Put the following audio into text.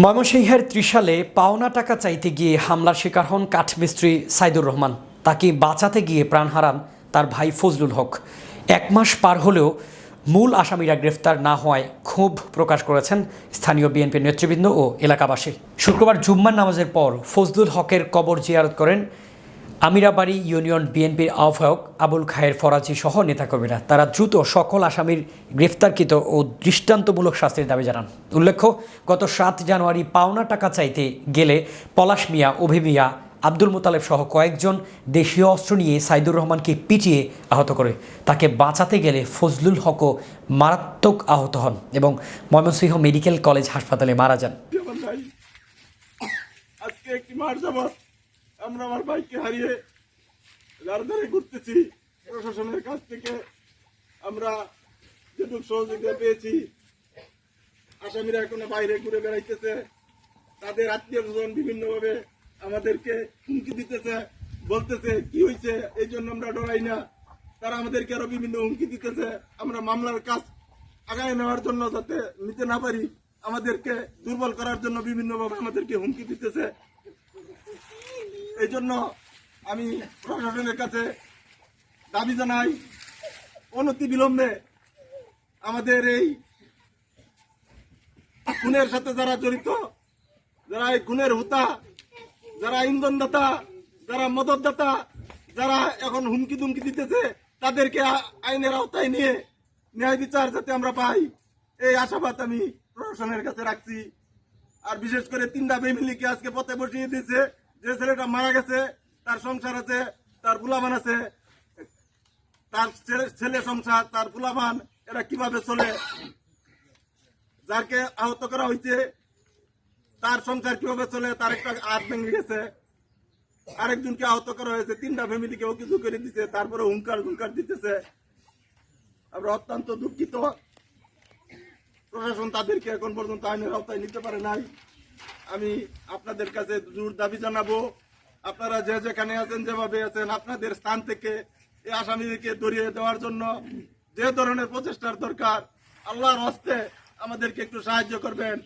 ময়মনসিংহের ত্রিশালে পাওনা টাকা চাইতে গিয়ে হামলার শিকার হন কাঠমিস্ত্রি সাইদুর রহমান। তাকে বাঁচাতে গিয়ে প্রাণ হারান তার ভাই ফজলুল হক। 1 মাস পার হলেও মূল আসামিরা গ্রেফতার না হওয়ায় ক্ষোভ প্রকাশ করেছেন স্থানীয় বিএনপির নেতৃবৃন্দ ও এলাকাবাসী। শুক্রবার জুম্মার নামাজের পর ফজলুল হকের কবর জিয়ারত করেন আমিরাবাড়ি ইউনিয়ন বিএনপির আহ্বায়ক আবুল খায়ের ফরাজি সহ নেতাকর্মীরা। তারা দ্রুত সকল আসামির গ্রেফতারকৃত ও দৃষ্টান্তমূলক শাস্তির দাবি জানান। উল্লেখ্য, গত 7 জানুয়ারি পাওনা টাকা চাইতে গেলে পলাশ মিয়া, অভি মিয়া, আব্দুল মোতালেব সহ কয়েকজন দেশীয় অস্ত্র নিয়ে সাইদুর রহমানকে পিটিয়ে আহত করে। তাকে বাঁচাতে গেলে ফজলুল হকও মারাত্মক আহত হন এবং ময়মনসিংহ মেডিকেল কলেজ হাসপাতালে মারা যান। আজকে একটি মাস যাবত আমরা আমার ভাইকে হারিয়ে দাঁড়ে ঘুরতেছি। প্রশাসনের কাছ থেকে আমরা যেটুকু সহযোগিতা পেয়েছি, আসামিরা এখনো বাইরে ঘুরে বেড়াইতেছে। তাদের আত্মীয় স্বজন বিভিন্নভাবে আমাদেরকে হুমকি দিতেছে, বলতেছে কি হয়েছে, এই জন্য আমরা ডরাই না। তারা আমাদেরকে আরো বিভিন্ন হুমকি দিতেছে। আমরা মামলার কাজ আগায় নেওয়ার জন্য যাতে নিতে না পারি, আমাদেরকে দুর্বল করার জন্য বিভিন্নভাবে আমাদেরকে হুমকি দিতেছে। এই জন্য আমি প্রশাসনের কাছে দাবি জানাই, অনতি বিলম্বে আমাদের এই খুনের সাথে যারা জড়িত, যারা এই খুনের হুতা, যারা ইন্ধনদাতা, যারা মদতদাতা, যারা এখন হুমকি দুমকি দিতেছে, তাদেরকে আইনের আওতায় নিয়ে ন্যায় বিচার যাতে আমরা পাই, এই আশাবাদ আমি প্রশাসনের কাছে রাখছি। আর বিশেষ করে 3টা ফ্যামিলিকে আজকে পথে বসিয়ে দিয়েছে। যে ছেলেটা মারা গেছে, তার সংসার আছে, তার পোলাপান আছে, তার ছেলে সংসার, তার পোলাপান, এরা কিভাবে চলে? যাকে আহত করা হয়েছে তার সংসার কিভাবে চলে? তার একটা হাত ভেঙে গেছে, আরেকজনকে আহত করা হয়েছে, 3টা ফ্যামিলিকে কিছু করে দিচ্ছে, তারপরে হুঙ্কার দিতেছে। আমরা অত্যন্ত দুঃখিত, প্রশাসন তাদেরকে এখন পর্যন্ত আইনের আওতায় নিতে পারে নাই। আমি আপনাদের কাছে জোর দাবি জানাবো, আপনারা যে যেখানে আছেন, যেভাবে আছেন, আপনাদের স্থান থেকে এই আসামিদেরকে ধরিয়ে দেওয়ার জন্য যে ধরনের প্রচেষ্টার দরকার, আল্লাহর হস্তে আমাদেরকে একটু সাহায্য করবেন।